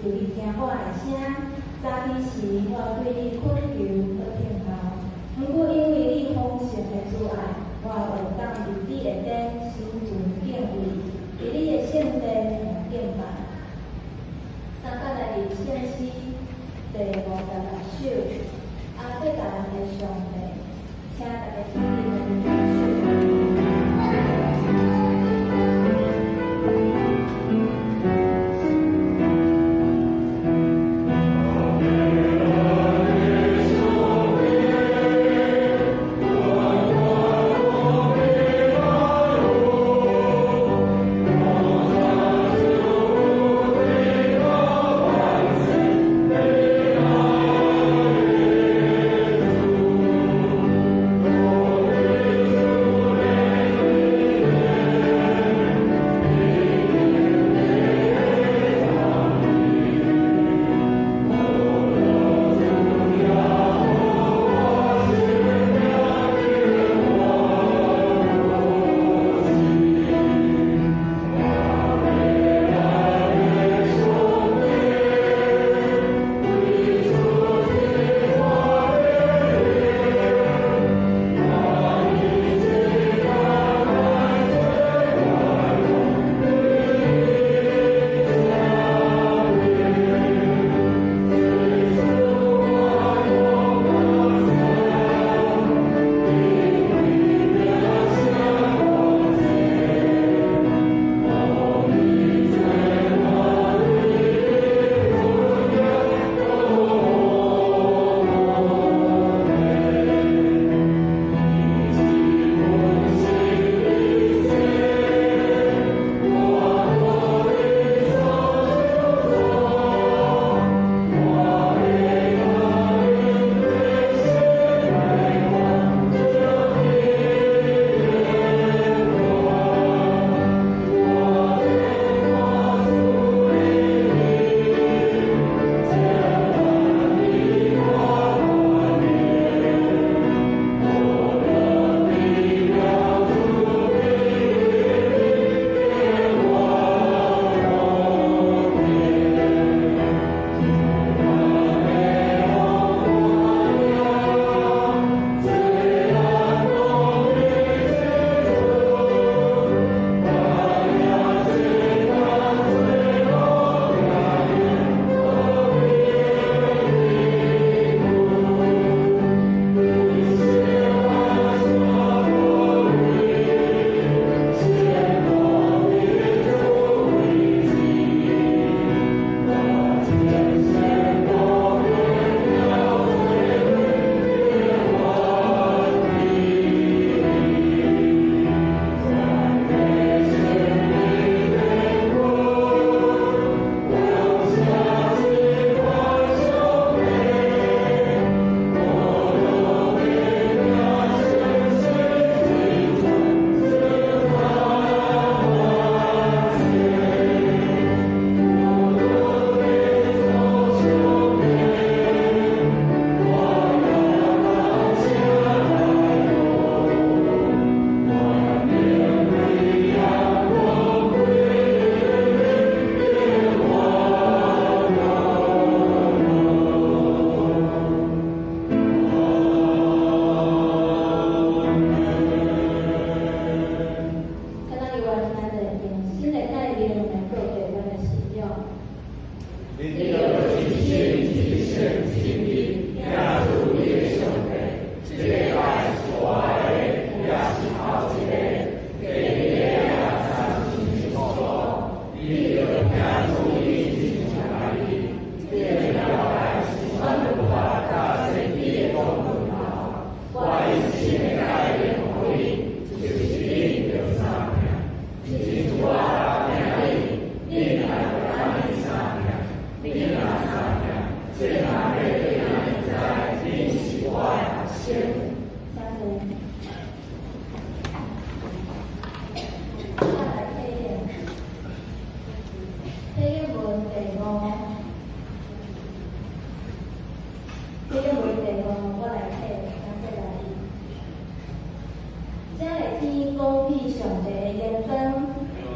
就伊听我的声。早起时我对你恳求和听候，不过因为你丰盛的慈爱，我有当伫你的顶心存敬畏，伫你的圣殿敬拜。三角来入圣诗第56首，阿伯达的上帝，请大家听听这首。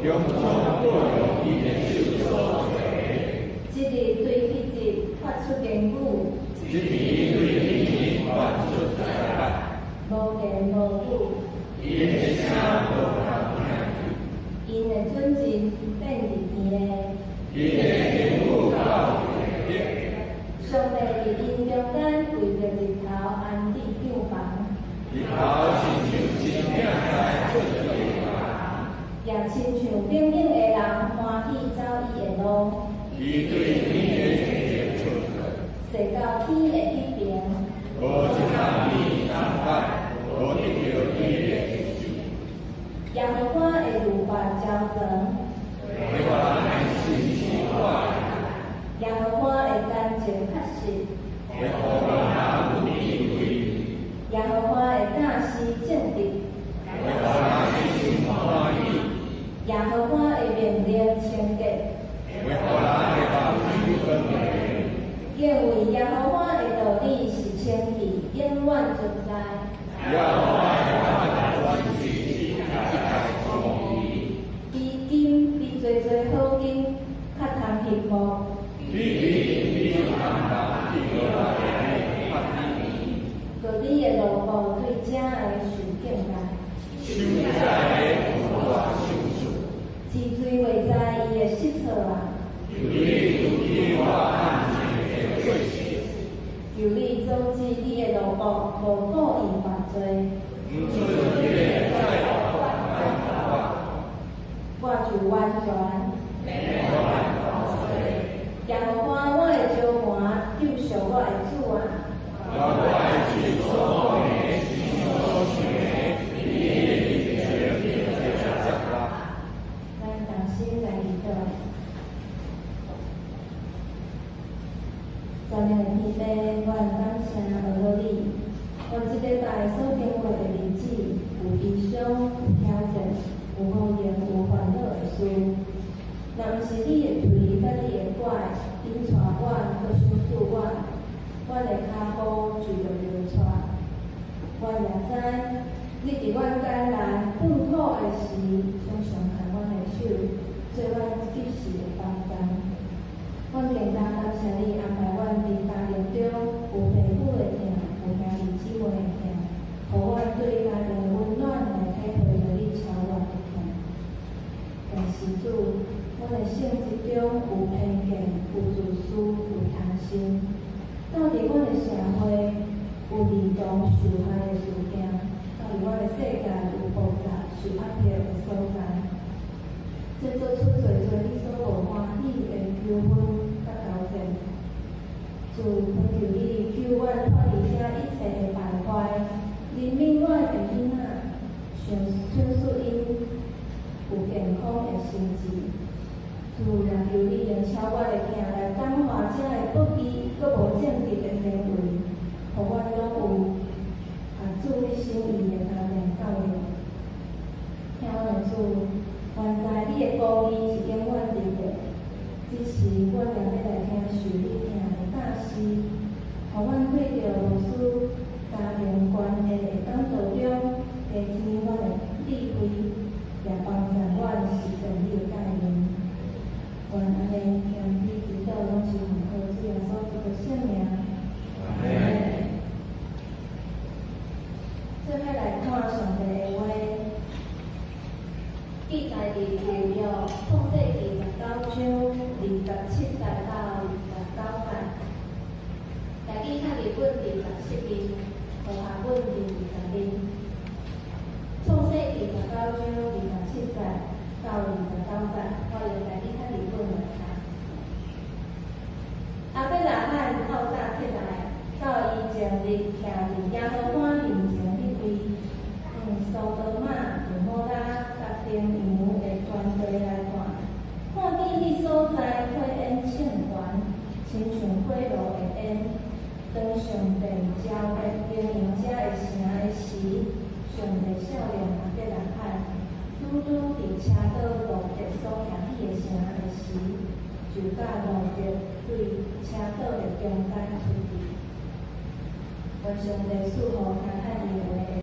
用从不容易的手所为。一日出言语，一年对你传出在外，无言无语，伊的声无人听因的准人变日天的，伊的言语到地的，上帝伫因中间为着日头安置帐房，日头亲像真正在出地房，也亲像顶顶的人欢喜走伊的路，伊对你的直接出来，坐到天的迄边。无一项你难办，无得着你的意志，耶和华的如法招成，为我安心喜欢，耶和华的干净确实，为我人有地位，耶和华的教示正直，为我人心欢喜，耶和华的命令清洁，为我人的道理分明。因为耶和华的道理是清气，永远存在。要我的关系在公义，比金比最最好金，较通幸福。比人比我来较低，做你的路步对正的受敬拜，手在我手术，是最会在伊的失策啊。有你有你我安静的对视，求你阻止你的路步无故意犯罪。不准你的再我，我就完全。耶和华我的招盘，救赎我的主啊！我爱去所的心所学，你的情你的着啦。咱同心来祈祷。善良的天父，我感谢我罗你，我这礼拜所经过的日子，有悲伤、有挑战，有好言、有烦恼的事。若毋是你的推，甲你的拐，引带我，搁相助我，我的骹步就着流出。我也知，你伫阮艰难困苦的时，常常牵阮的手，做阮及时的帮助。阮更加感谢你安排阮伫家庭中有父母的疼，有兄弟姊妹的疼，互阮对家庭的温暖来体会着你超越的疼。但是主，阮的性质中有偏见、有自私、有贪心，到伫阮的社会有儿童受害的事件，到伫阮的世界有复杂、受压迫的所在，这做出侪你所无欢喜的纠纷甲交战。主，恳求你救阮脱离这一切的败坏，怜悯阮的囡仔，唱出因有健康的心智。主，也求你用超越的疼来感化这的不义、阁无正直的行为，互阮拢有主你心意的家庭教育。听阮的主，原知你的公义是永远伫的，只是阮也要来听受你听的教示，互阮对着无私家庭关系的讲道中，加添阮的智慧，也帮助阮实践你的概念。愿安尼听你祈祷，拢是奉靠主耶稣基督的圣名。最后来看上帝的话，记载伫旧约创世纪19章27节到29节，家己较日本第17面，和合本第20面。创世纪19章27节到29节，我用家己较日本来读。阿伯拉罕透早起来，到伊前日徛伫耶和华面前迄位，苏多玛、俄摩拉甲丁洋的全地来看，看见迄所在火焰庆悬，亲像火炉的烟。当上帝召的丁洋遮的城的时，上帝少年阿伯拉罕，拄拄伫车道路德所徛起的城的时，就甲路德对车道的中间出去。愿上帝赐福听看伊的话。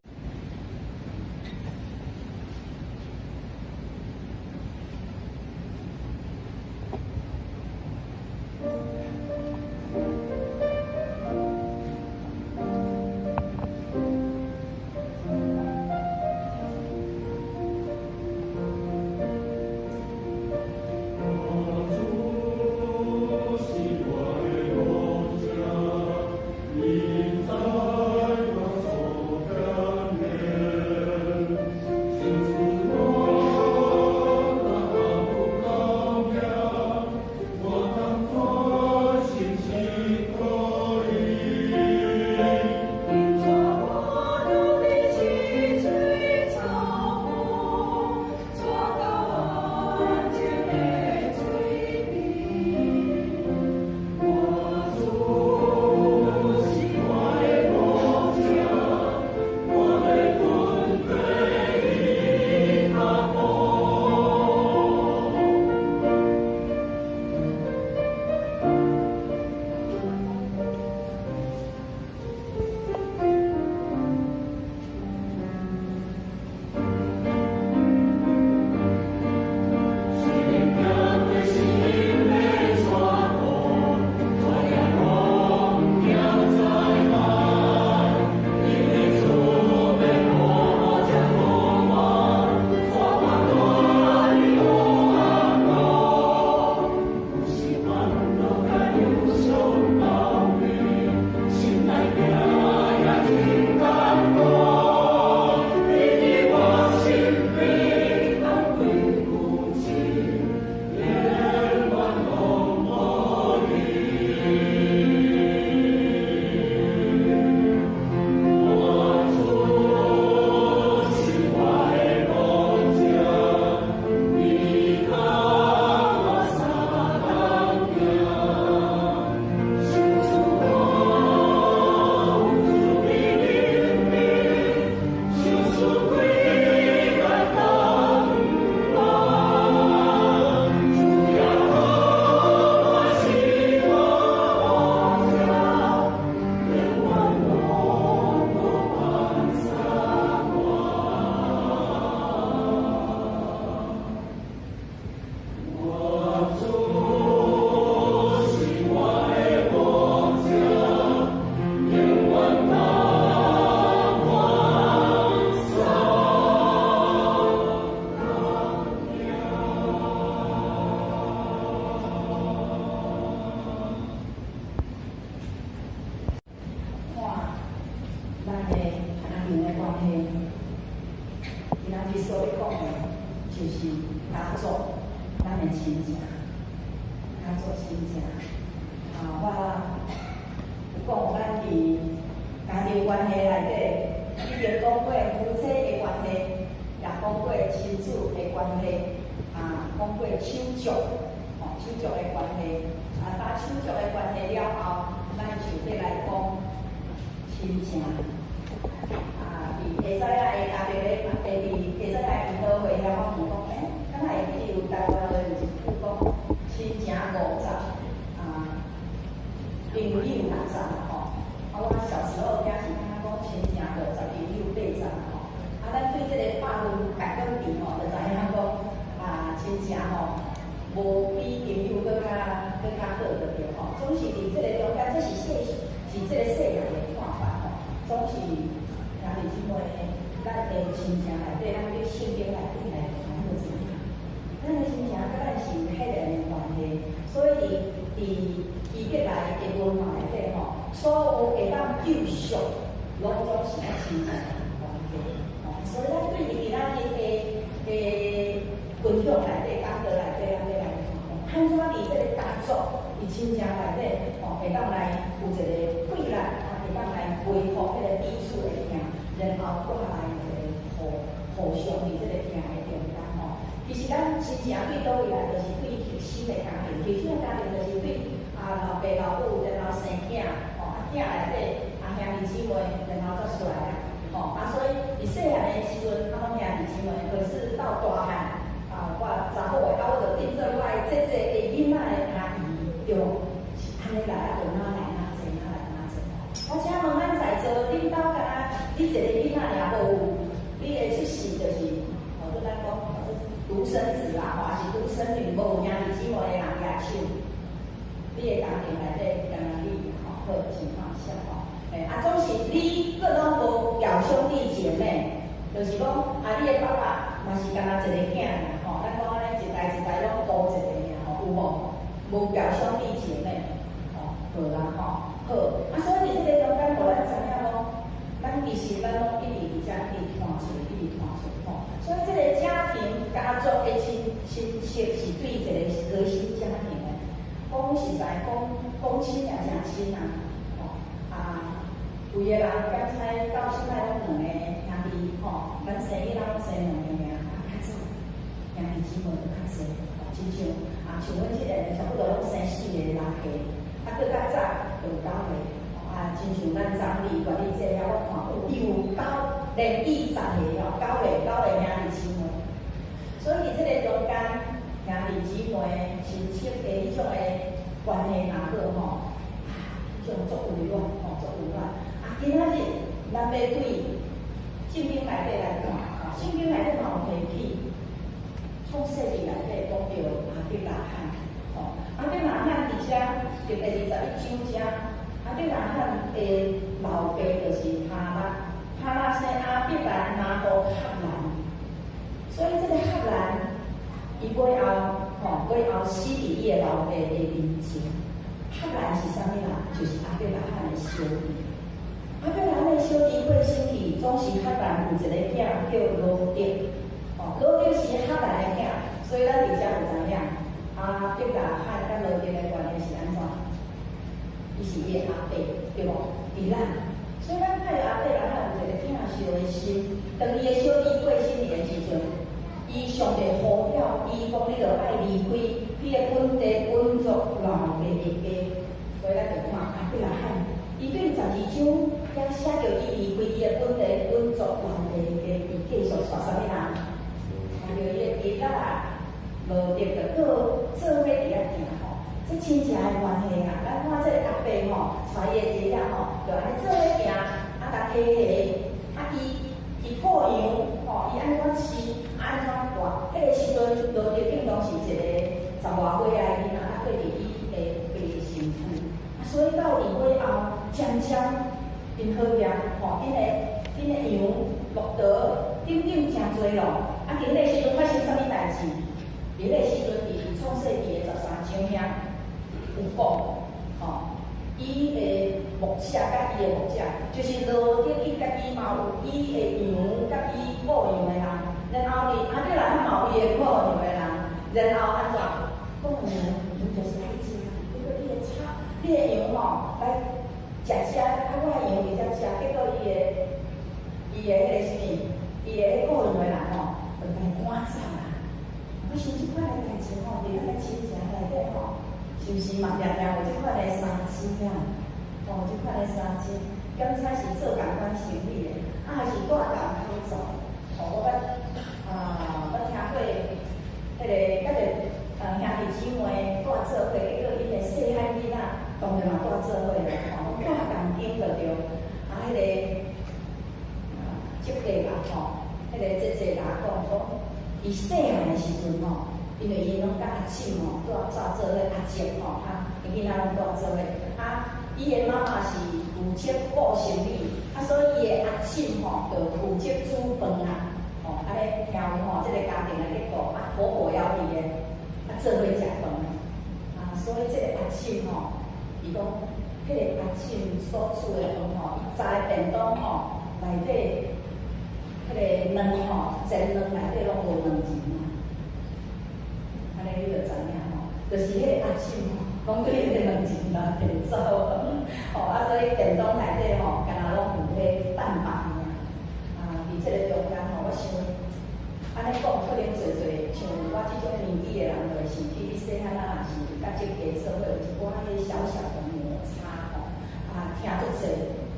家族咱的亲情，家族亲情。我有讲咱伫家庭关系内底，已经讲过夫妻的关系，也讲过亲子的关系，讲过手足，手足的关系。把手足的关系了后，咱就要来讲亲情。会使来下面咧，会使来研讨会遐，我问讲，敢若会记有台湾的有一句讲，亲情50，朋友60吼。我小时候听是讲亲情50，朋友80吼。咱对这个百分比就知影讲，亲情无比朋友更较好着对吼。总是伫这个中间，这是这个世人的看法吼，总是。兄弟姊妹，咱的亲情内底，咱对圣经内底来看就知影，咱的亲情甲咱是有血缘的关系，所以伫伊个来的文化内底吼，所有会当救赎，拢总是咱亲情的关系。所以咱对于咱的分享内底、讲道内底，咱要来看，安怎伫这个家族、伫亲情内底，会当来有一个贵力，会当来维护迄个彼此的疼。然后过来互相伫这个听的中间吼，其实咱亲情对倒位来，就是对核心的家庭，核心的家庭就是对老爸老母，然后生囝，囝内底兄弟姊妹，然后才出来所以伫细汉的时阵，拢兄弟姊妹，可是到大汉我查某的，我就变做我的这的囡仔的家己，对，安尼来轮来哪济。我请问咱在座恁兜敢你一个囡仔尔无有，你会出世就是，就咱讲独生子啦，还是独生女，无有兄弟姊妹的人举手。你的家庭内底，敢若你好的情况下总是你各拢无表兄弟姐妹，就是讲你的爸爸嘛是敢若一个囝尔咱讲安尼一代一代拢多一个尔有无？无表兄弟姐妹好啦好，所以伫这个中间，互咱知影讲。咱其实咱拢一直伫遮一直传出所以这个家庭家族的亲戚是对一个核心家庭的。讲实在讲亲也真亲有个人刚才到现在拢2个兄弟咱生囡仔拢生2个尔，较早兄弟姊妹就较济，亲像阮这个差不多拢生4个6个，搁较早就9个。亲像咱长理、管理这我看有连10个9个兄弟姊妹，所以伫这个中间兄弟姊妹亲戚的迄种的关系若好迄种足温暖足温暖。今仔日咱要对圣经内底来看圣经内底嘛有提起，创世纪内底讲到亚伯拉罕亚伯拉罕伫遮伫第21章遮。亚伯拉罕的老爸就是哈拉，哈拉生亚伯兰、拿和哈兰，所以这个哈兰，伊尾后死伫伊的老爸的面前。哈兰是啥物人？就是亚伯拉罕的小弟。亚伯拉罕的小弟过身去，总是哈兰有一个囝叫罗德，罗德是哈兰的囝，所以咱伫遮就知影，亚伯拉罕甲罗德的关系是安怎？伊是伊的阿伯，对无？伫咱，所以咱看着阿伯拉罕有一个疼惜的心。当伊的小弟过身的时阵，伊上帝呼召伊讲，你著爱离开你的本地本族老爸的家。所以咱就看阿伯拉罕，伊对12章也写着伊离开伊的本地本族老爸的家，伊继续带啥物人？带着伊的儿仔罗德就做伙伫遐行。这亲情的关系咱看这个阿伯带伊的儿仔就安尼做伙行，甲提下，伊抱羊伊安怎饲，安怎活。迄个时阵，罗德应当是一个10外岁的囡仔，对伫伊的爸身躯。所以到离尾后，渐渐因好命因的羊落得真真多咯。伫迄个时阵发生啥物代志？伫迄个时阵，伊创世纪的13章遐。有讲，伊的牧者甲伊的牧者，就是罗德伊家己嘛有伊的羊甲伊抱羊的人，然后你阿伯来他嘛有伊个顾念的人，然后安怎？顾念你就是爱食，结果你的炒，你的羊吼来食，我的羊伫遮食，结果伊的迄个什么，伊的迄顾念的人吼，就甲伊赶走啦。我想即款的代志吼，伫咱的亲情内底吼，是毋是嘛？常常有即款的三七啊？哦，即款的三七，刚才是做共款生理的，还是带共口罩？哦，我捌听过迄个甲个兄弟姊妹带做伙，结果因个细汉囡仔当然嘛带做伙啦，吼，带共间就对，迄个即个啦，吼，迄个姐姐啦讲伊细汉的时阵吼，因为伊拢甲阿婶吼带做伙，阿叔吼，囡仔拢带做伙，伊的妈妈是负责顾生理，所以伊的阿婶吼就负责煮饭啊，吼，安尼听有吼，即个家庭的结果，婆婆要伊的，做伙食饭，所以即个阿婶吼，伊讲，迄个阿婶所煮的饭吼，伊早的便当吼，内底迄个卵吼，煎卵内底拢无卵钱啊，安尼你就知影吼，就是迄个阿婶吼。讲对迄个卵钱啦，摕走所以便当内底吼，敢若拢有迄蛋白尔。伫即个中间吼，我想，安尼讲可能做像我即种年纪的人，就会想起你细汉若是甲即家做伙有一寡迄小小的摩擦吼，听足济，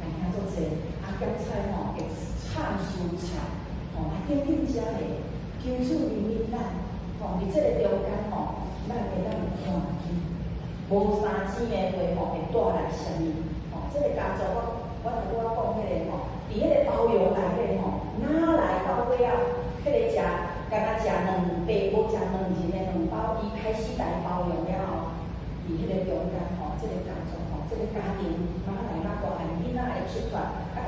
听足济，咸菜吼会唱蔬菜，点点食的，求主怜悯咱，伫即个中间吼，咱会当看见。无三钱的话吼，会带来啥物？即个家族我头拄仔讲迄个吼，伫迄个包容内底吼，哪来到尾啊？迄个食，敢若食2百，无食2钱的2包，伊开始来包容了后，伫迄个中间吼，即个家族吼，即个家庭哪来哪大汉囡仔会出来？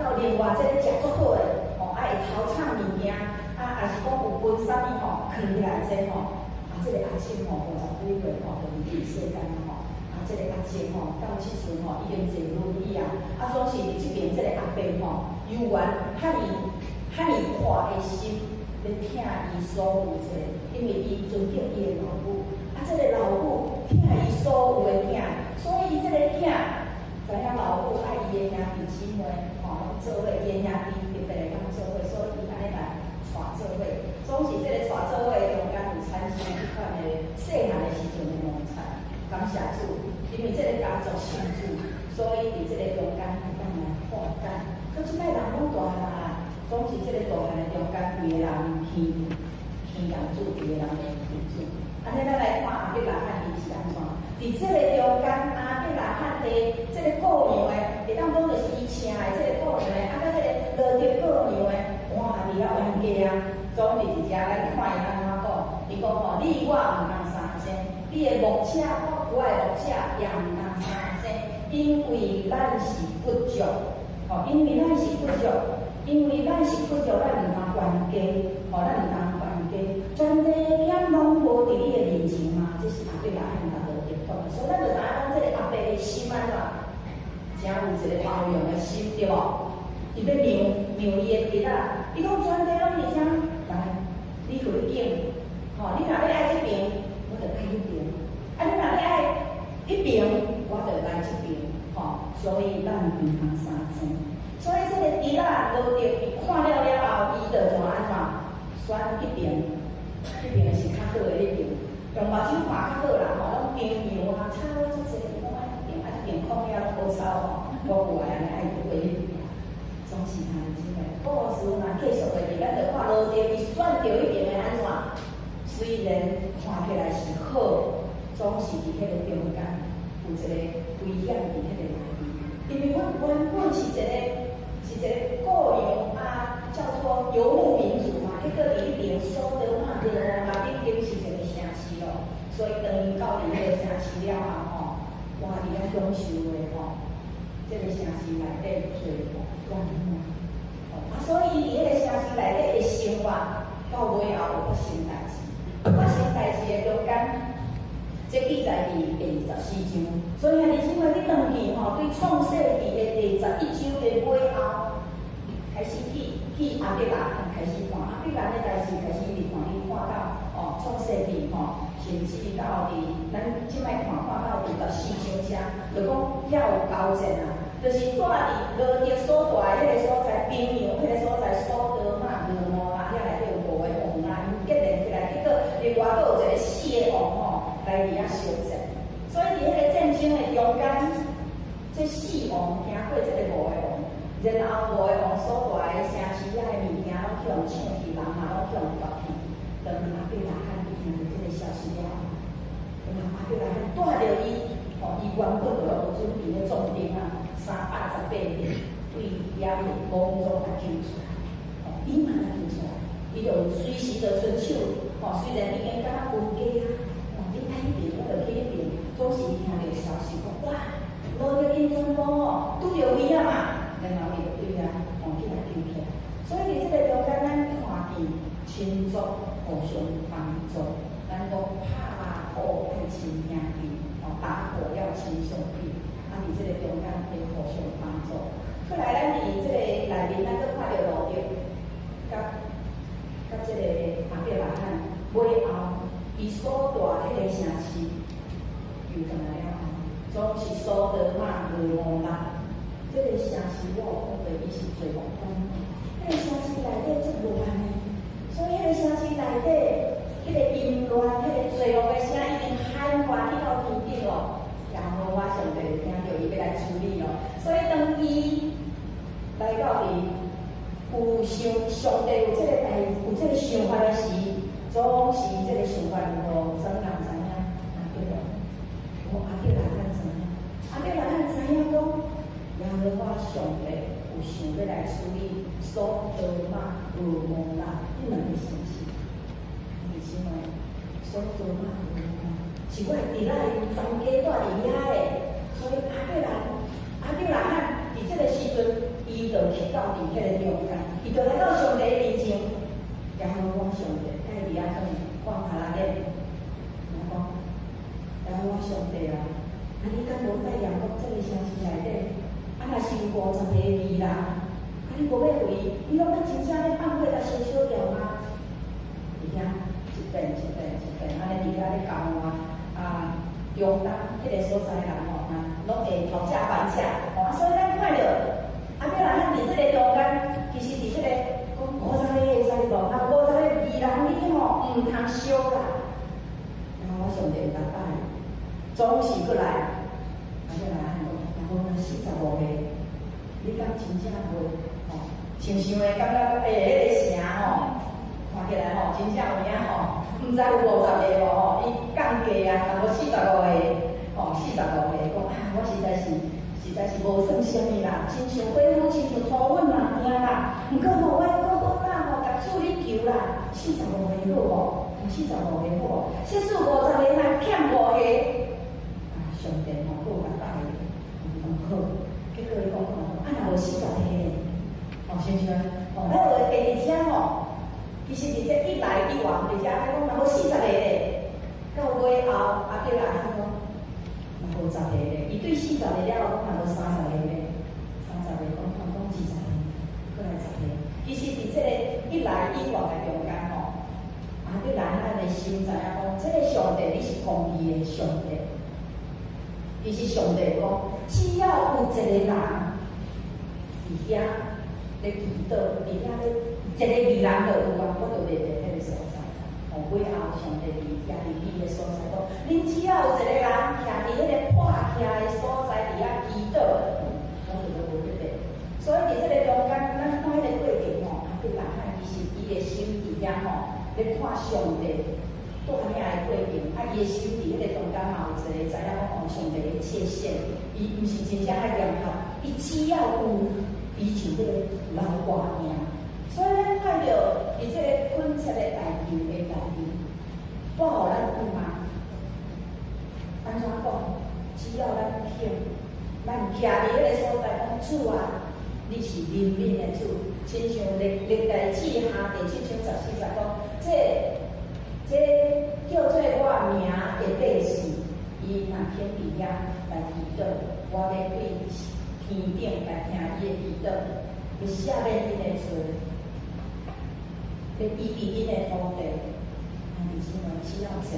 到另外即个食足好的吼，会偷抢物件，也是讲有分啥物吼，藏起来这吼，即个阿婶吼50几岁吼，就离世间吼。即个阿叔吼，到即阵吼已经坐轮椅啊，总是伫即边即个阿伯吼，犹原遐尼阔的心，咧疼伊所有者，因为伊尊敬伊的老母，即个老母疼伊所有的疼，所以即个疼，知影老母爱伊的兄弟姊妹吼，拢做伙，伊的兄弟特别会当做伙，所以伊安尼来带做伙，总是即个带做伙中间有产生即款的细汉的时阵的摩擦。感谢主，因为这个家族信主，所以伫这个中间会当来化解。可即摆人拢大汉啦，总是这个大汉的中间，有个人天人主，有个人天主。安尼咱来看阿伯拉罕伊是安怎？伫这个中间，阿伯拉罕的这个顾娘的，会当讲就是伊请的这个顾娘的，甲这个落地顾娘的，哇，伫遐冤家啊，总是一只来看伊安怎讲？伊讲吼，你我毋通相争。你的牧者，我的牧者也毋通相争，因为咱是不足，因为咱是不足，咱毋通冤家，咱毋通冤家，全地险拢无伫你的面前嘛，这是阿伯拉罕达道讲，所以咱就知影讲，这个阿伯的心安怎，真有一个包容的心，对无？伊要让伊的囡仔，伊讲全地拢是啥？来，你互你敬，你若要爱这边。我就爱迄边，你若要爱迄边，我就来这边，所以咱毋通相争。所以这个囡仔落地看了后，伊就怎安怎选迄边，迄边是较好的迄边，用目睭看较好啦，拢平平啊，差足济，我爱迄边，迄边看了好吵无有爱安尼爱过迄边，总是安尼个。故事若继续落去，咱就看落地伊选着迄边的安怎。虽然看起来是好，总是伫迄个中间有一个危险伫迄个内面，因为阮原本是一个雇佣叫做游牧民族嘛，结果伫迄边苏德玛哥嘛，已经是一个城市咯，所以当伊到伫迄个城市了后哇，伫遐享受的这个城市内底做乱所以伫迄个城市内底的生活到尾后有发生代志。发生代志的中间，这记载伫第24章。所以兄弟姊妹，你转去对创世纪的第11章的尾后，开始去阿伯拉罕开始看。必然的代志，开始伊看到哦，创世纪吼，甚至到伫咱即摆看到伫14章遮，就讲遐有交战啊，就是住伫罗德所在迄个所在，平原迄个所在，所多玛、俄摩拉，遐内底有5个王啊，因结连起来，结果另外佫有一个4个王吼来伫遐相战，所以伫迄个战争的中间，这4王听过这个5个王。然後5個王所在的城市遐的物件，攏去互搶去，人嘛攏去互奪去。當阿伯拉罕聽到這個消息了，阿伯拉罕帶着伊，伊原本就有準備的重兵啊，318人對遐的王中來救出來，伊嘛來救出來，伊就隨時就出手，雖然已經敢若分家啊，你睇迄邊，我就去迄邊，總是聽到消息講，哇，羅德因全部拄着伊啊嘛。然後伊就對啊，起來救起來。所以伫這個中間，咱看見親族互相幫助，咱講拍好愛親兄弟，打破了親相比。伫這個中間會互相幫助。後來咱伫這個內面，咱佫看到路德，甲這個亞伯拉罕尾後，伊所住迄個城市又怎麼了？總是所多瑪、俄摩拉。這個城市我有講過，伊是最王宮。迄個城市內底足亂的，所以迄個城市內底，迄個淫亂、迄個罪惡的聲已經喊發去到天頂咯。然後我上帝聽到伊要來處理咯，所以當伊來到伊有上帝有這個有這個想法的時，總是這個想法無怎人知影？對咯，阿伯拉罕知影，阿伯拉罕知影講。然後我上帝有想要來處理所多瑪、俄摩拉這兩個城市，為什麼？所多瑪、俄摩拉是我佇咱全家住佇遐的，所以阿伯拉罕佇這個時陣，伊就去到佇迄個中間，伊就來到上帝面前，然後我上帝帶佇遐種看下來咧，然後我上帝啊，你敢無帶人講這個城市內底？若是有50個義人，你無要回，你攏要真正咧放火來燒燒掉嗎？而且一遍，安尼佇遐咧交換中東迄個所在人吼，攏會討價還價，所以咱看到阿伯拉罕佇這個中間，其實佇這個講50個會使無，若50個義人你吼唔通燒啦。然後我上帝有甲帶，總是過來，阿伯拉罕講。45個，你敢真正袂想想的感覺，迄個城吼，看起來吼，真正有影吼，毋知有50個無吼，伊降價啊，若無45個，45個，講我實在是無算啥物啦，親像火粉，親像土粉嘛，聽啦，毋過吼，我好啦吼，甲主你求啦，45個好無？45個好無？即使50個人欠5個，上帝吼好甲帶。好，結果伊講若無40個咧，是毋是啊？咱有第二隻吼，其實佇這一來一往，而且講若無40個咧，到尾後阿伯拉罕講若無10個咧，伊對40個了後講若無30個咧，30個講20個，過來10個。其實佇這個一來一往的中間吼，阿伯拉罕的心知影講，這個上帝你是公義的上帝。伊是上帝講，只要有一個人伫遐咧祈禱，伫遐咧一個義人就有啊，我就袂喺迄個所在。尾後上帝伫遐伫伊個所在講，恁只要有一個人徛伫迄個破徛的所在伫遐祈禱，我就無迄個。所以佇這個中間，咱看迄個過程吼，阿伯拉罕其實伊個心佇遐吼，咧看上帝。帶領的過程，伊的心裡迄個中間嘛有一個知影講上帝的界限，伊毋是真正愛嚴格，伊只要有比像這個老外爾。所以咱看到伊這個困切的大球的大球，我互咱有嘛？安怎講？只要咱肯，咱徛伫迄個所在講主啊，你是憐憫的主，親像歷代志下第7章14節講，這叫做我名的底事，伊若肯佇遐來祈禱，我要對天頂來聽伊的祈禱，要赦免伊的罪。要医治因的土地，兄弟姊妹需要做。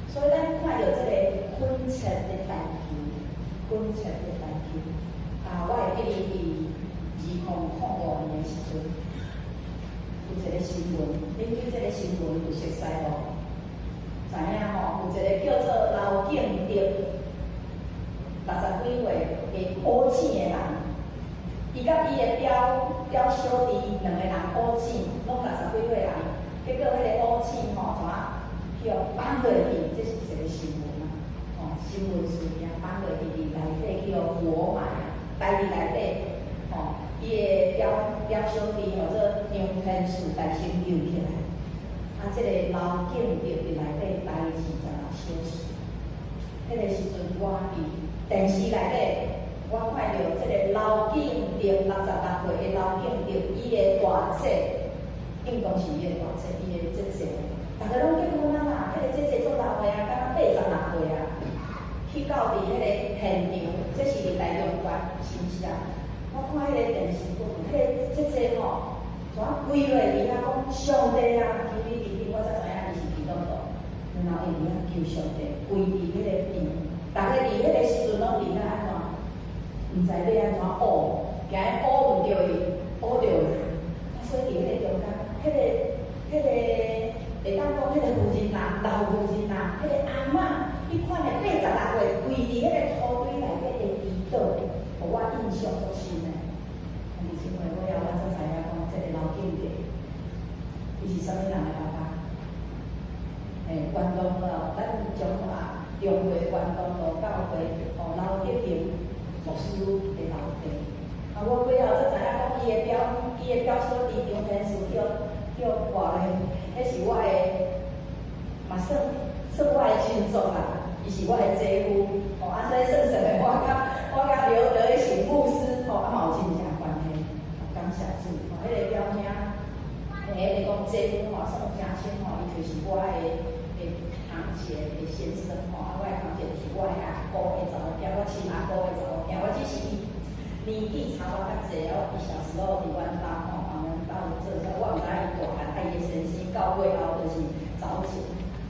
所以咱看到这个恳切的代求，恳切的代求。我会记得2005年的时阵，有一个新闻，恁对这个新闻有熟悉无？知影吼，有一个叫做刘敬德，60几岁的乌醒的人，伊甲伊的表小弟两个人乌醒，拢60几岁人，结果迄个乌醒吼，怎啊去绑落去，这是一个新闻啊，新闻事件绑落去内底去活埋，台伫内底，伊的表小弟叫做杨天树，但先救起来。这个刘敬德伫内底待20多小时。迄个时阵，我伫电视内底，我看到这个刘敬德66岁的刘敬德，伊的大姐，应当是伊的大姐，伊的姐姐，大家拢结婚啊啦。迄个姐姐做老岁啊，敢若86岁啊，去到伫迄个现场，这是伫台中县新社。我看迄个电视剧，迄个姐姐吼，怎啊跪落去啊，讲上帝啊，求你治我才知影伊是基督徒，然后伊伫遐求上帝，跪伫迄个边，大家伫迄个时阵拢伫遐安怎？毋知要安怎学，惊学毋着伊，学着人。所以伫迄个中间，迄个会当讲迄个妇人呐，老妇人呐，迄个阿嬷，伊看着86岁跪伫迄个土堆内底的祈祷，互我印象足深诶。兄弟姊妹，我才知影讲，这个刘敬德，伊是啥物人的爸爸？关东了，咱中华中会关东路教会刘德平牧师的老弟。我几后才知影讲，伊的表小弟杨天树叫挂咧，迄是我的，嘛算我的亲属啦，伊是我的姐夫。所以算的，我甲刘德行牧师，嘛有亲情关系。感谢主，迄个表兄，迄个讲姐夫算真亲伊就是我的堂姐的先生我的堂姐就是我的阿姑的查某囝，我亲阿姑的查某囝，我只是年纪差我较济伊小时候伫阮兜阮兜做啥，我毋知伊大汉，伊的先生到尾后就是早死。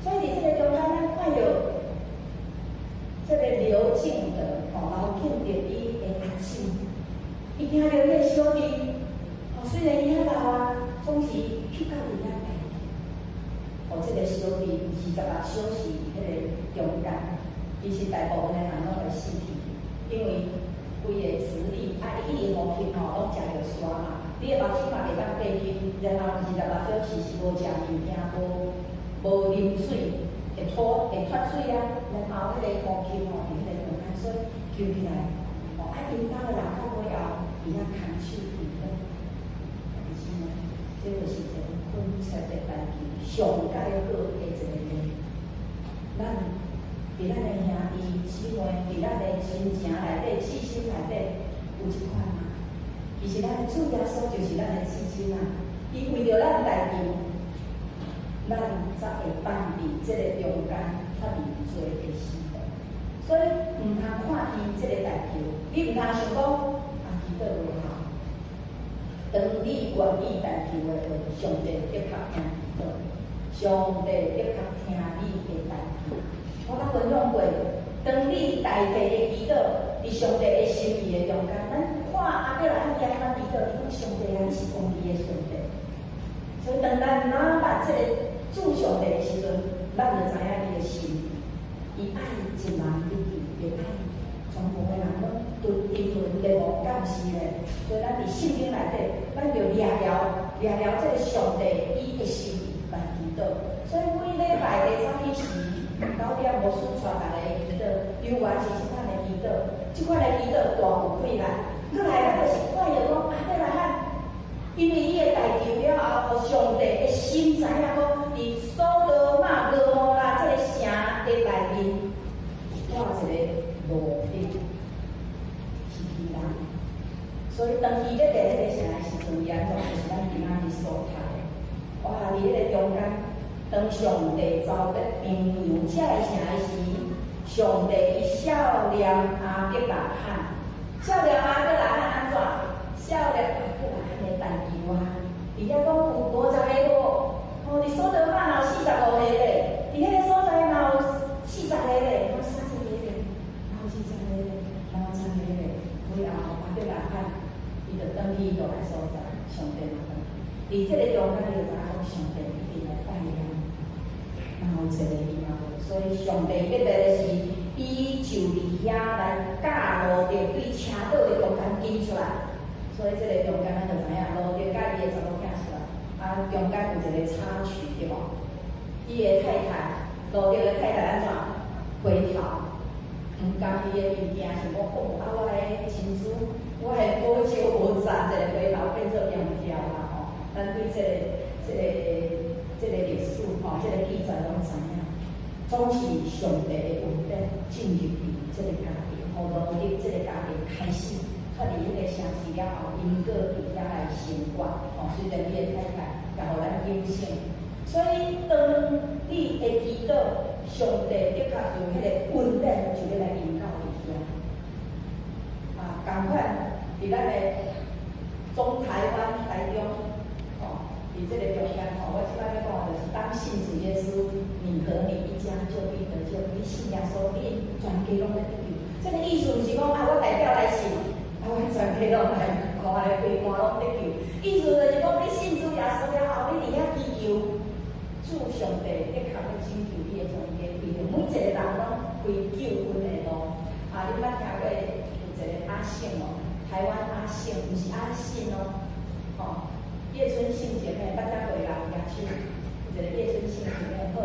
所以伫这个中间，咱看到这个刘敬德，刘敬德伊的阿姊，伊听到迄个小弟，虽然伊遐老啊，总是去到伊遐。这个小弟26小时，迄个勇敢，其实大部分的人拢会死去，因为规个实力，伊一年5天拢食着沙嘛，你的目睭嘛袂当闭紧，然后26小时是无食物件，无啉水，会脱水啊，然后迄个5天伫迄个中间，所以救起来，因家的人到尾后，伊遐空手祈祷，弟兄们，这就是一个恳切的代求。上介好的一个人，咱伫咱的兄弟姊妹，伫咱的亲情内底、至亲内底有一款嘛。其实咱的主耶稣就是咱的至亲啊，伊为着咱代求，咱才会放伫这个中间，较面做的时代。所以毋通看伊这个代求，你毋通想讲祈祷袂好。当你愿意代求的话，上帝的确听祈祷。上帝的确听你的代求，我甲分享过，当你代替的祈祷，伫上帝的心意的中间，咱看阿伯来向咱祈祷，你讲上帝啊，你是公义的上帝。所以当咱拿捌这个主上帝的时阵，咱就知影伊的心，伊爱一人一己，袂爱全部的人拢对因论的无敢是咧。所以咱伫圣经内底，咱就掠了这个上帝伊的心意。所以每礼拜的早起时9点无输出大家的祈祷，留完是即款的祈祷，即款的祈祷大有困难。再来，咱就是看着讲再来喊，因为伊的代求了后，互上帝的心知影讲，伫所罗马俄摩拉这个城的内面，有一个罗宾是伊人。所以当伊要来迄个城的时阵，伊安怎就是咱今仔日所读的。哇！伫迄个中间，当上帝召得平阳这个城的时，上帝伊少年阿伯来喊，少年阿伯来喊安怎？少年阿伯来喊的代求啊！伊遐讲有50个伫苏德玛有45个咧，伫迄个所在有40个咧，有30个咧，然后40个咧，然后10个咧，尾后把对人看，伊就转去倒来所在，上帝嘛转。伫即个中间，你就知影讲上帝一定来带领，然后一个伊嘛无，所以上帝要来的是，伊就伫遐来教路着对车道的中间紧出来，所以即个中间咱就知影路着甲伊的查某囝出来。啊，中间有一个插曲，对无？伊的太太，路着的太太安怎回头，毋甘伊的物件想讲，哦，啊，我的亲属，我的无招无赞，一个回头变做洋条啦吼。咱对这个历史吼，这个记载拢知影，总是上帝的恩典进入去这个家庭，互路着这个家庭开始。啊！伫迄个城市了后，因个伫遐来生活，吼，虽然你的太太也互咱优胜，所以当你会祈祷，上帝的确用迄个恩典就要来引导伫遐。啊，共款伫咱的中台湾台中，吼，伫这个中间吼，我即摆要讲的就是当信主耶稣，你和你一家就必得救。你信耶稣，你全家拢在得救。这个意思毋是讲啊，我代表来信。我全家拢来，看来规官拢得救。意思就是讲，你信主耶稣了后，你伫遐祈求，主上帝的确要拯救你的全家，为着每一个人拢开救恩的路。啊，你捌听过有一个阿信哦，台湾阿信，毋是阿信哦，吼，叶春信姐妹，捌听过啦，举手。有一个叶春信姐妹，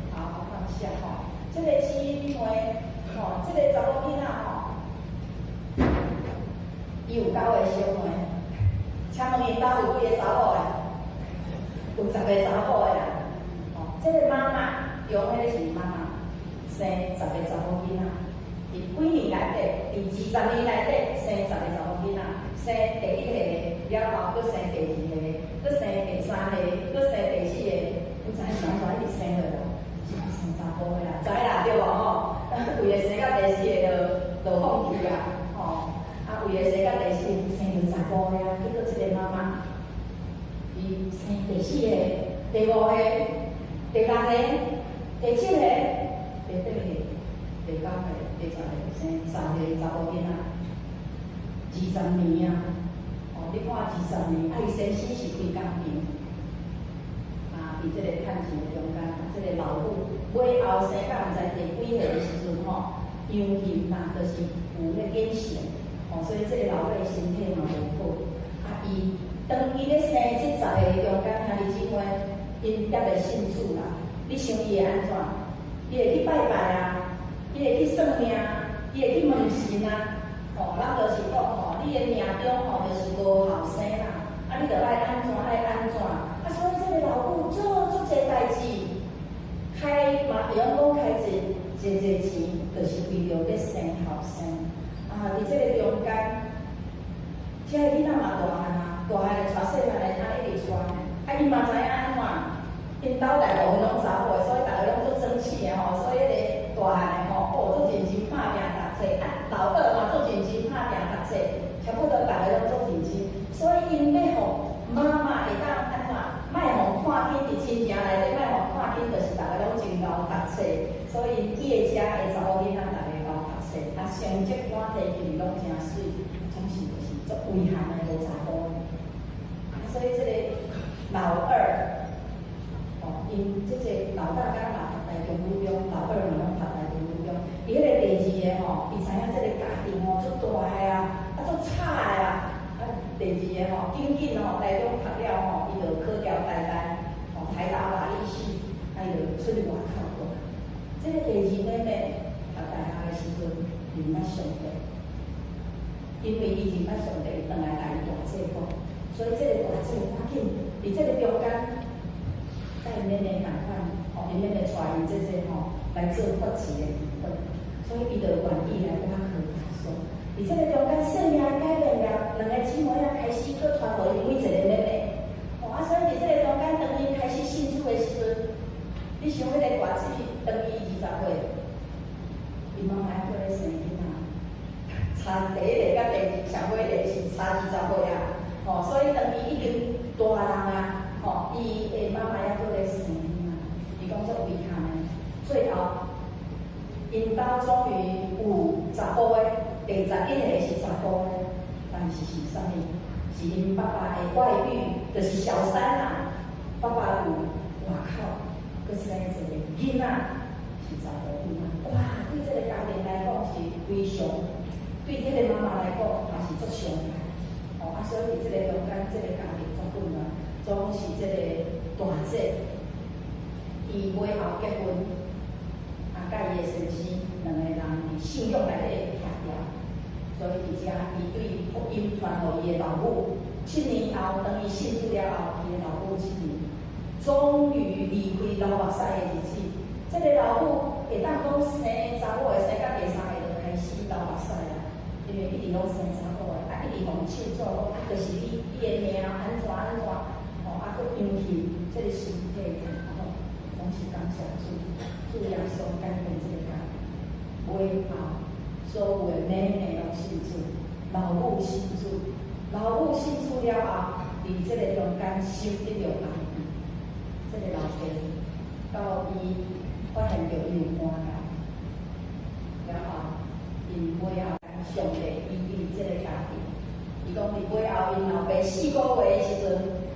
好，好放下吼。这个姊妹，吼，这个查某囡仔吼。伊有9个小妹，请问因兜有几个查某诶？有10个查某诶啦。哦，这个妈妈用迄个是妈妈生10个查某囡仔，伫几年内底，伫20年内底生10个查某囡仔，生第1个了后，佫生第2个，佫生第3个，佫生第4个，有知影啥一直生落啦？生查甫诶啦，知啦对无吼？为了生到第4个就放弃啦，吼。为了生到第4个，生到查甫个啊，结果即个妈妈，伊生第4个、第5个、第6个、第7个、第8个、第9个、第10个，生3个查某囡仔，20年啊！哦，你看20年，啊，伊生死是开工平，啊，伫即个趁钱中间，即个老母尾后生到毋知第几岁的时阵吼，养囡呐，就是有迄眼线。哦，所以这个老母的身体嘛无好，啊，伊当伊咧生这10个中间兄弟姊妹，因也未信主啦。你想伊会安怎？伊会去拜拜啊，伊会去算命，伊会去问神啊。哦，咱就是讲吼，你的命中吼就是无后生啦，啊，你着爱安怎爱安怎。啊，所以这个老母做足侪代志，开嘛，会用讲开侪钱，就是为着要生后生。啊！伫即个中间，遮个囡仔嘛大汉啊，大汉就带细汉的啊一直带，啊伊嘛知影安怎，因兜大部分拢查某的，所以大家拢做争气的吼，所以迄个大汉的吼，哦做认真拍拼读册，啊老二嘛做认真拍拼读册，差不多大家拢做认真，所以因要互妈妈会当安怎，莫互看紧伫亲情内底，莫互看紧就是大家拢真够读册，所以伊的遮的查某囡仔大家够读册，啊成绩单摕起拢真水，总是就是足遗憾的无查甫。啊，所以这个老二，哦，因这个老大敢嘛读大中女中，老二嘛拢读大中女中，伊迄个第2个吼，伊知影这个家庭吼足大个啊，啊足差个啊，啊第2个吼，紧紧吼大中读了吼，伊就考调台大，吼台大法律系，啊伊就出去外口过。这个第2妹妹读大学的时阵，认捌上帝，因为伊认捌上帝，转来甲伊大姐讲，所以这个大姐赶紧伫这个中间，甲因妹妹共款，吼，因妹妹带伊这吼来做法事的祈祷，所以伊就愿意来挖科读书。伫这个中间，生命改变了，2个姊妹仔开始去传互因每一个妹妹，吼啊，所以伫这个中间，当因开始信主的时阵，你想迄个大姐当伊20岁，伊妈妈还叫伊生囡仔。差第1个甲第2上尾个是差20岁啊，吼，所以当伊已经大人啊，吼，伊的妈妈还搁咧生，终于有查甫的，第11个是查甫的，但是是啥物？是因爸爸的外遇，就是小三啊。爸爸有外口，佮生一个囡仔，是查甫囡仔。哇，对这个家庭来讲是非常，对这个妈妈来讲也是足伤害。哦，所以这个中间，这个家庭足混乱，总是这个大姐，伊尾后结婚，甲伊的先生两个人伫信仰内底拆掉，所以伫遮伊对福音传互伊的老母。7年后，当伊信主了后，伊的老母7年终于离开流目屎的日子。这个老母会当讲生查某的生到第3个就开始流目屎啦，因为一直拢生查某的，一直奉庆祝，就是你的命安怎，哦，佫扬起这个身体，吼，拢是感谢主耶稣改变这个家庭。尾后，所有的妹妹拢信主，老母信主，老母信主了后，伫这个中间收得着安慰。这个老爸到伊发现着伊有搬来，了后，因尾后上帝医治这个家庭。伊讲伫尾后，因老爸4个月的时阵，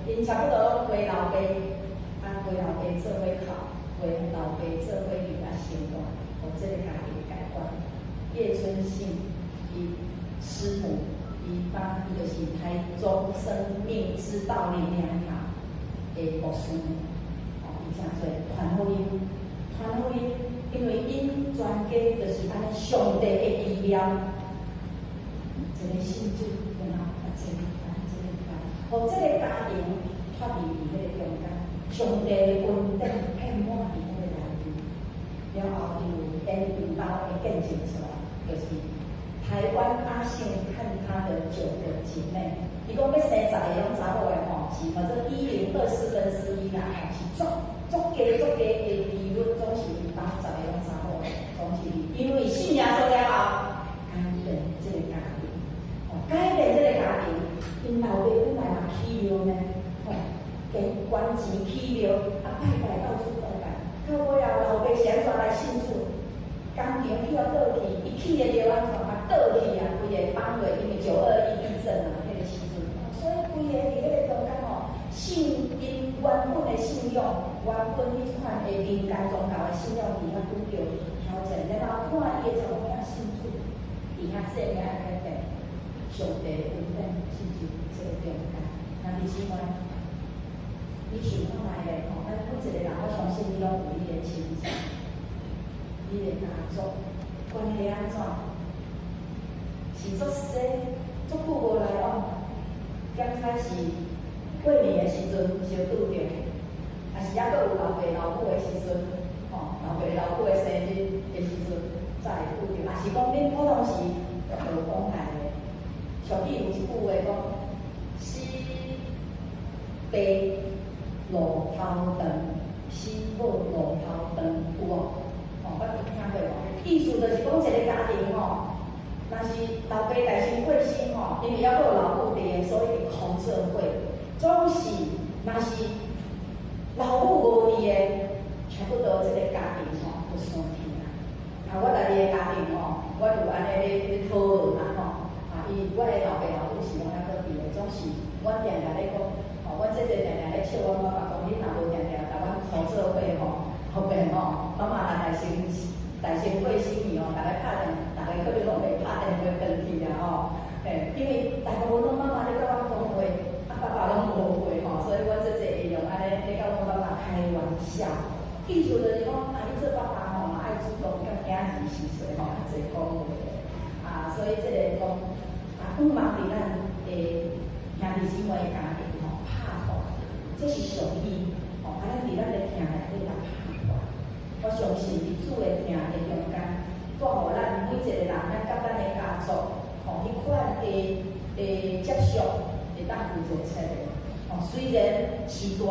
因差不多拢陪老爸，陪老爸做伙哭，陪老爸做伙伫遐生活，互这个家庭改观。叶春信，伊师母，伊就是台中生命之道灵粮堂的牧师。真侪传福音，因为因全家就是安尼上帝的意念，一个信主，然后这个家，互这个家庭脱离伫迄个中间，上帝的恩典遍满伫迄个内面，了后因为因引导的见证出来，就是台湾阿信和他的9个姐妹，伊讲要生10个拢查某的吼，是反正1/24啦，是足家的利润总是当10个拢查某的，总是因为信耶稣了后，改变这个家庭，改变这个家庭，因老爸本来嘛起庙呢，给捐钱起庙，拜到处拜拜，到尾后老爸是安怎来信主？工厂去倒去，伊起的着安怎倒去啊？规个崩落，因为921地震啊，迄个时阵，所以规个伫迄个中间信因原本的信仰，原本迄款的民间宗教的信仰，伫遐拄着挑战，然后看伊的查某囝信主，伫遐生命改变，上帝的恩典进入这个中间。那弟兄们，你想看卖咧吼？咱每一个人，我相信你拢有你的亲情，你的家族关系安怎？是足细，足久无来往，刚开始过年的时阵就拄着，还是还佫有老爸老母的时阵，老爸老母的生日的时阵才会拄着，也是讲恁普通时就讲来的。俗语有一句话讲：死爸路头长，死母路头长，有无？我有听过无？意思就是讲一个家庭若是老爸大先过身因为还佫有老母伫，所以空社会。总是，若是老母无伫的，差不多这个家庭就散去啦。我家己的家庭我就安尼咧讨论啦我的老爸老母是拢还佫伫的，总是阮定定咧讲阮姐姐定定咧笑阮爸爸讲，你若无定定甲阮同社会后边妈妈来大先过身去大家拍电，大家可能拢袂拍电话回去啦因为大部分拢妈妈咧甲我讲话，爸爸拢无话所以我姐姐会用安尼咧甲阮爸爸开玩笑，意思就是讲你做爸爸爱主动甲囝儿时岁较侪讲话所以这个讲不忙伫咱的兄弟姊妹的家庭拍拖，这是常意安尼伫咱的厅内底来拍拖。我相信伫主的厅的中间，带互咱每一个人，咱甲咱的家族，迄款的接触，会当负责出来。虽然时大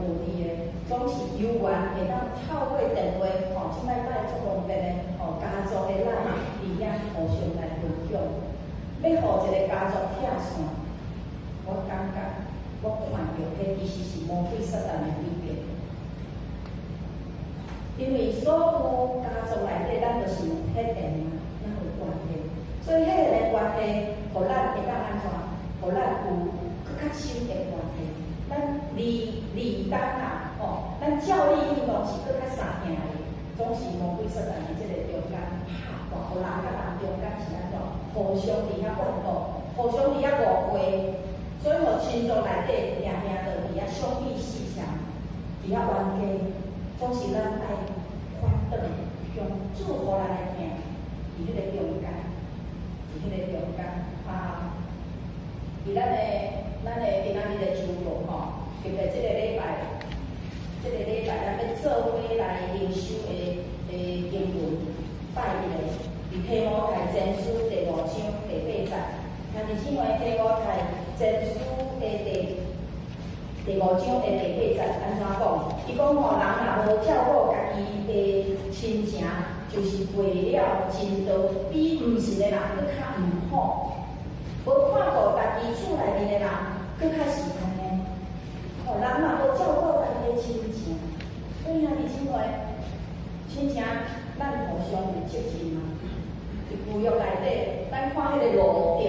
无伫的，总是有缘会当透过电话，即摆摆足方便的，家族的咱伫遐互相来分享。要互一个家族拆散，我感觉我看到迄其实是魔鬼撒旦的里边。因为所有家族内底，咱就是有迄个啊，那有关系。所以迄个关系，互咱会当安怎？互咱有更较深的关系。咱理当啊，吼，咱教育运动是更较三行的，总是魔鬼撒旦伫即个中间拍断，互人甲人中间是安怎？互相伫遐怨妒，互相伫遐误会，所以互群众内底定定着伫遐相比四相，伫遐冤家，总是咱爱反转，用祝福咱的命，伫迄个中间，伫迄个中间啊，伫咱的今仔日的周末吼，特别即个礼拜，咱要做伙来灵修的经文拜日的，伫提摩太前书第5章第8节，但是因为提摩太前书的第5章的第8节安怎讲？伊讲吼，人若无照顾家己的亲情，就是为了真道，比毋信的人更较毋好。无看顾家己厝内面的人，更较是安尼。哦，人若无照顾家己的亲情，所以兄弟姊妹，亲情咱互相有责任嘛。伫旧约内底，咱看迄个路德，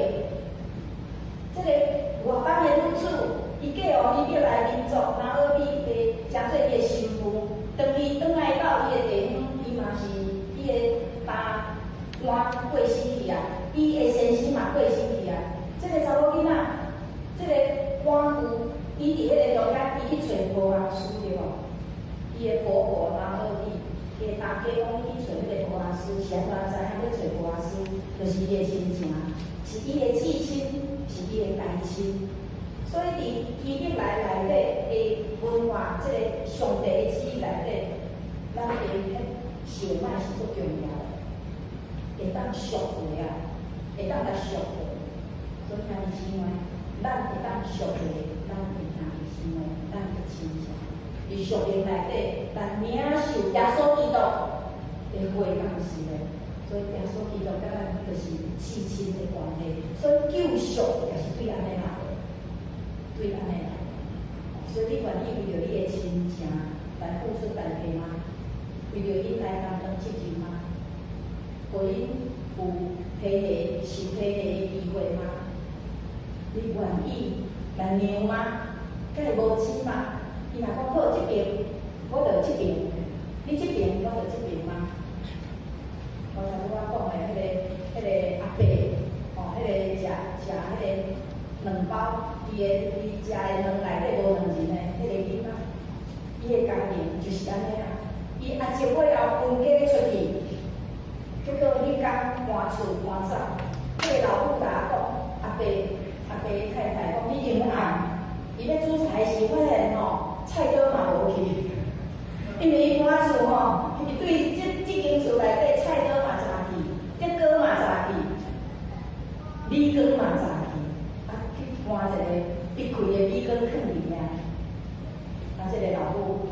即个外邦的女子，伊嫁互伊约来民族，拿俄米的诚做伊的媳妇，当伊转来到伊的地方，伊嘛是伊的爸妈过身去啊，伊的先生嘛过身去啊。即个查某囡仔，即个寡妇，伊伫迄个中间，伊去找波阿斯对无？伊的婆婆拿俄米，伊的大家讲伊去找迄个波阿斯，是安怎知？还要找波阿斯，就是伊的亲情，是伊的至亲，是伊的代亲。所以伫基督内底的文化，即个上帝的旨意内底，咱的迄血脉是足重要的，会当赎回啊，会当来赎回。所以兄弟姊妹，咱会当赎回咱的兄弟姊妹，咱的亲情。伫属灵内底，咱领受耶稣基督的会共是的，所以耶稣基督甲咱就是至亲的关系。所以救赎也是对安尼来的。对安尼来，所以你愿意为着你的亲情来付出代价吗？为着因来担当责任吗？互因有体恤、受体恤的机会吗？你愿意来让吗？敢会无钱嘛？伊若讲好这边，我就这边；你这边，我就这边吗？刚才我讲的迄个阿伯，哦，迄个食迄个两包。伊食的卵内底无卵仁的，迄个囡仔，伊的家庭就是安尼啊。伊阿叔尾后分家出去，结果迄天搬厝搬走，迄个老母甲我讲，阿伯太太讲，你今暗，伊要煮菜时发现吼，菜刀嘛无去，因为伊搬厝吼，伊对这间厝内底菜刀嘛炸去，竹竿嘛炸去，米缸嘛炸去。换一个必开的米缸放里面，啊，这个老母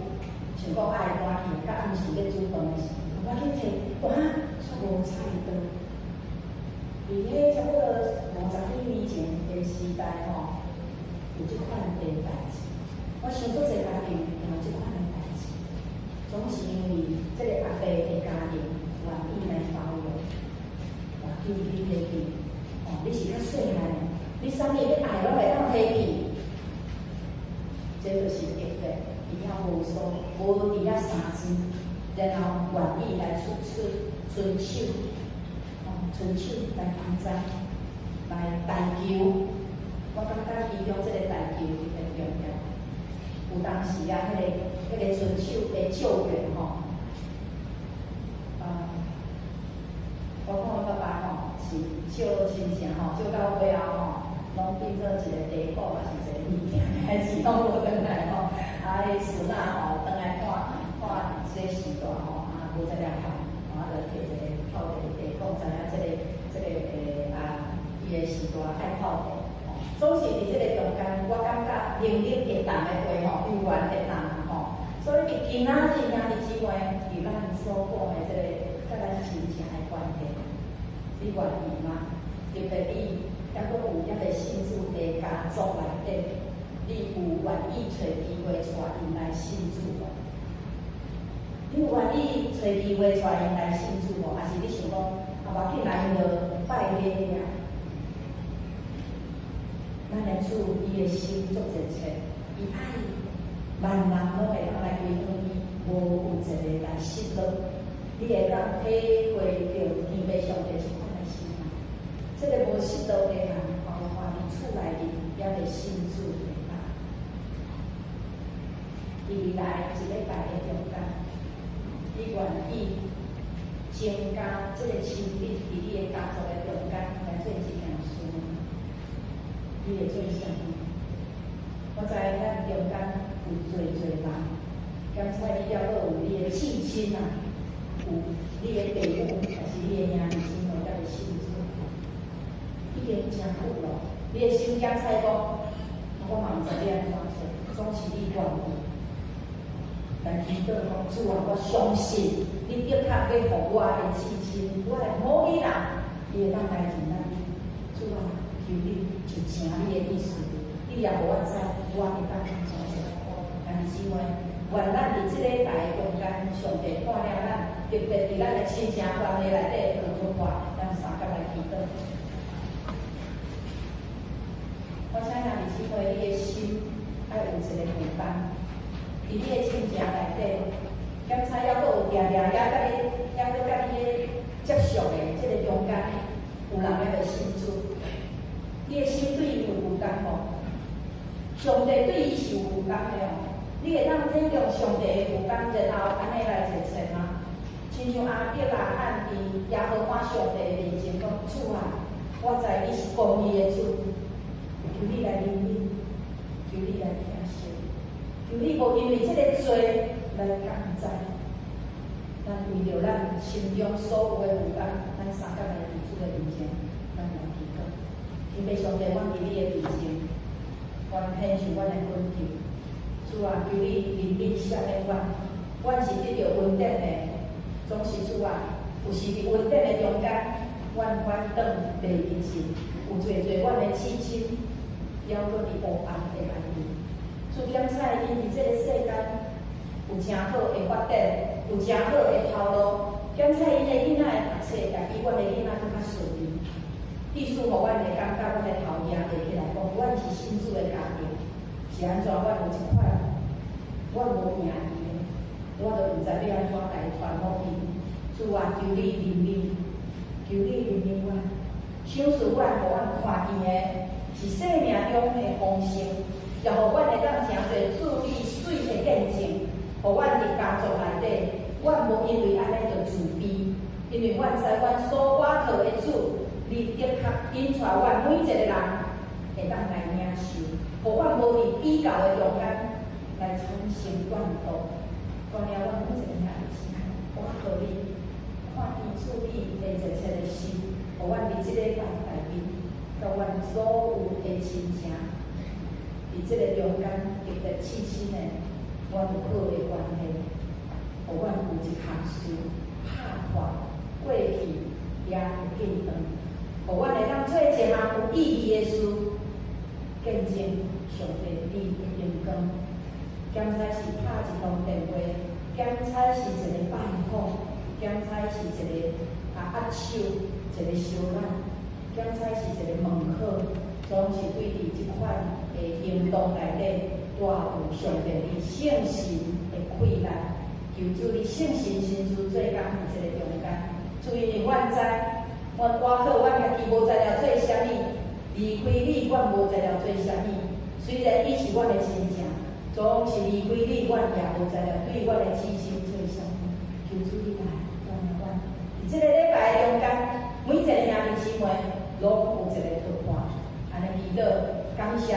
想讲爱搬去，甲暗时要煮饭的时候，我去摕碗，煞无菜刀。伫迄差不多50几年前的时代吼，有即款的代志。我想做一个家庭有即款的代志，总是因为这个阿伯的家庭愿意来包容，哇，救你体去，哦，你是较细汉的。你啥物要爱，拢会当体去，这就是一个伊遐无数，无伫遐三钱，然后愿意来伸手，来帮助，来代求。我感觉其中这个代求很重要。有当时啊，迄个伸手的救援吼，我看我爸爸吼是救亲情吼，救到尾后吼。拢变做一个地堡，也是一个物件，还是拢无转来吼。啊，迄孙仔吼，转来看这时代吼，啊，无在了看，啊，就摕一个土地讲知影这个伊的时代爱土地，总是伫这个中间，我感觉能力会当的话吼，有缘会当吼。所以今仔日兄弟姊妹，伫咱所讲的这个甲咱亲情的关系，你愿意吗？特别你。抑阁有遐个信主的家族内底，你有愿意找机会带因来信主无？你有愿意找机会带因来信主无？还是你想讲啊，无要紧来因就拜礼尔？咱的主伊的心足热切，伊爱万人拢会当来归向伊，无有一个来失落。你会当体会到天父上帝是款的心啊！这个无失落的人，包括伫厝内面也会信主的人。伊来一礼拜的中间，你愿意增加这个亲密伫你的家族的中间来做一件事吗？你会做啥物？我知咱中间有侪人，刚才你了有你的至亲啊，有你的父母，还是你的兄弟姊妹，才会信主。已经真久咯，你的心刚才讲，我嘛毋知你安怎做，总是你愿意。但祈祷讲主啊，我相信你的确要互我的至亲，我的某一人，伊会当来认咱。主啊，求你就请你的意思，你也互我知，我会当怎做。但是姊妹，愿咱伫即礼拜的中间，上帝看了咱，特别伫咱的亲情关系内底做出话，咱三甲来祈祷。我请咱弟姊妹，你的心爱有一个陪伴。伫你的亲情内底，刚才还佫有定定也甲你，也佫甲你咧接触的，即个中间有人也会信主。你的心对伊有负担无？上帝对伊是有负担的哦。你会当体谅上帝的负担，然后安尼来坐坐吗？亲像阿伯啊、按伫耶和华上帝的面前讲：主啊，我知你是公义的主，求你来怜悯，求你来听信。求你无因为这个罪来降灾，咱为着咱心中所有的负担，咱三甲来伫主的面前，咱来祈祷。天父上帝，阮伫你的面前，阮献上阮的恳求。主啊，求你怜悯赦免阮，阮是得着恩典的，总是主啊，有时伫恩典的中间，阮反倒袂认真，有侪阮的至亲，还佫伫黑暗的内面。主检采因伫即个世间有诚好的发展，有诚好的头路，检采因的囡仔的读册，也比阮的囡仔更较顺利。意思，互阮会感觉，阮的头爷爬起来讲，阮是信主的家庭，是安怎？阮有一块，阮无赢伊的，我都毋知要安怎来传福音。主啊，求你怜悯，求你怜悯阮，赏赐阮，互阮看见的是生命中的丰盛。也互阮会当诚侪注意水的见证，互阮伫家族内底，阮无因为安尼就自卑，因为阮知阮所倚靠的主，你的确引带阮每一个人会当来领受，互阮无伫比较的中间来产生怨妒。关了阮每一个人的心，我靠你看见主你的热切的心，互阮伫即个礼拜内面，甲阮所有的亲情。伫即个中间，特别至亲的，阮有好的关系，互阮有一项事拍破过去，也有见长，互阮会当做一项有意义的事，见证上帝你的荣光。刚才是拍一通电话，刚才是一个拜访，刚才是一个握手，一个相揽，刚才是一个问候，总是对伫即款的行动内底，带有上帝你圣神的气力，求主你圣神亲自做工伫即个中间。主因为阮知，阮靠阮家己无知了做啥物，离开你，阮无知了做啥物。虽然伊是阮的亲情，总是离开你，阮也无知了对阮的至亲做啥物。求主你来帮阮，伫即个礼拜中间，每一个兄弟姊妹拢有一个突破。安尼祈祷，感谢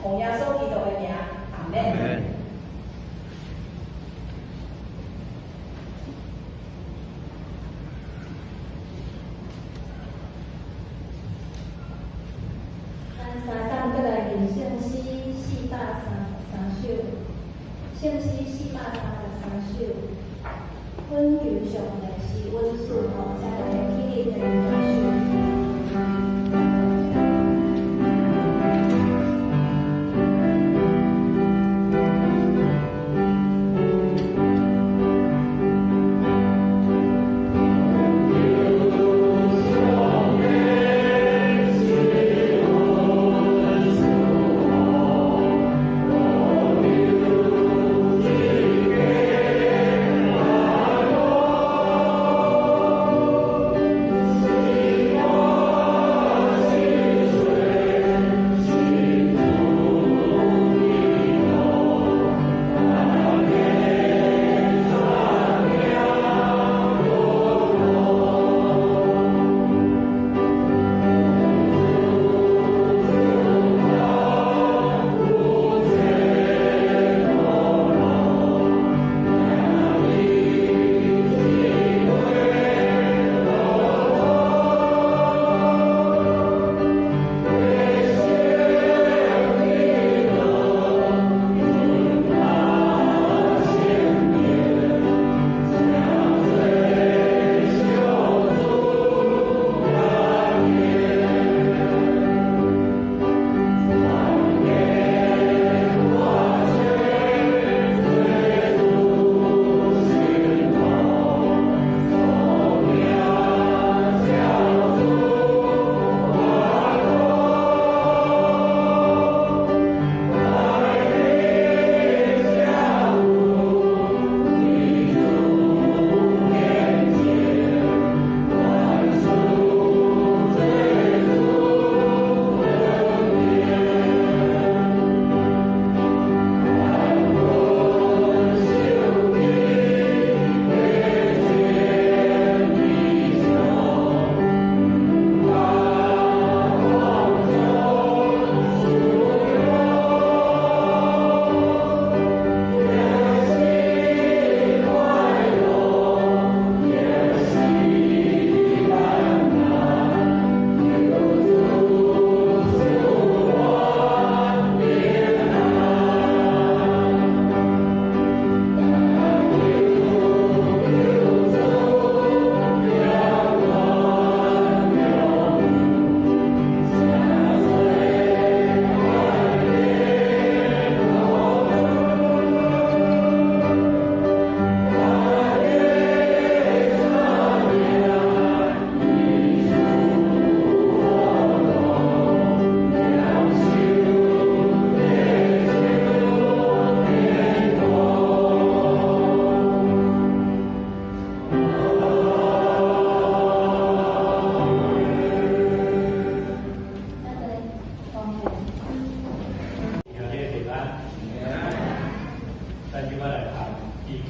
奉耶稣基督的名，阿门。咱三档再来念圣诗433首，圣诗433首，阮求上帝是阮属乎才会起立的元首。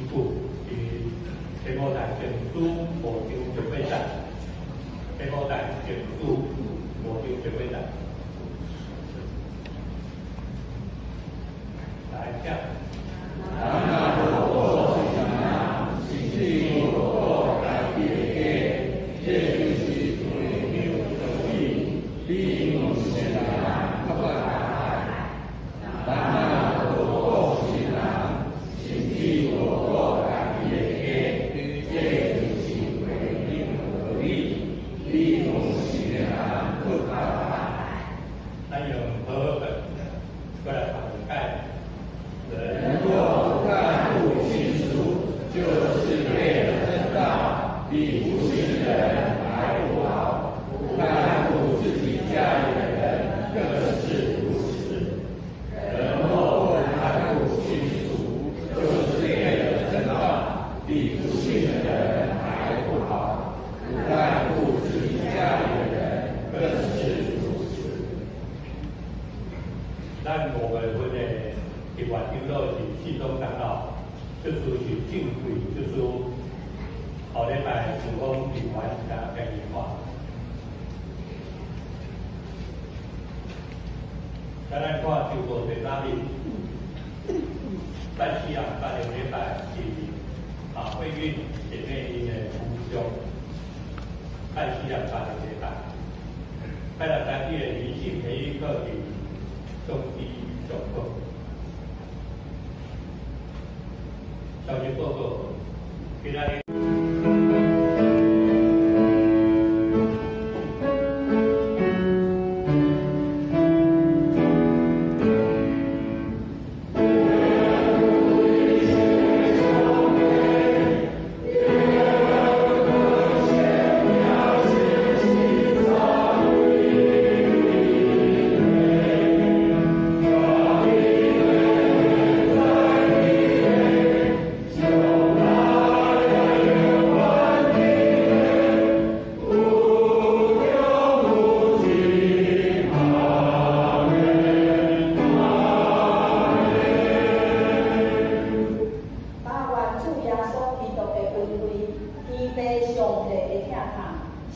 府天母台政府无场准备站，天母台政府无场准备站，来讲。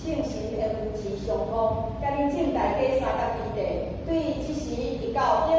圣神的扶持相通，甲恁正大家三甲基地，对即时一到。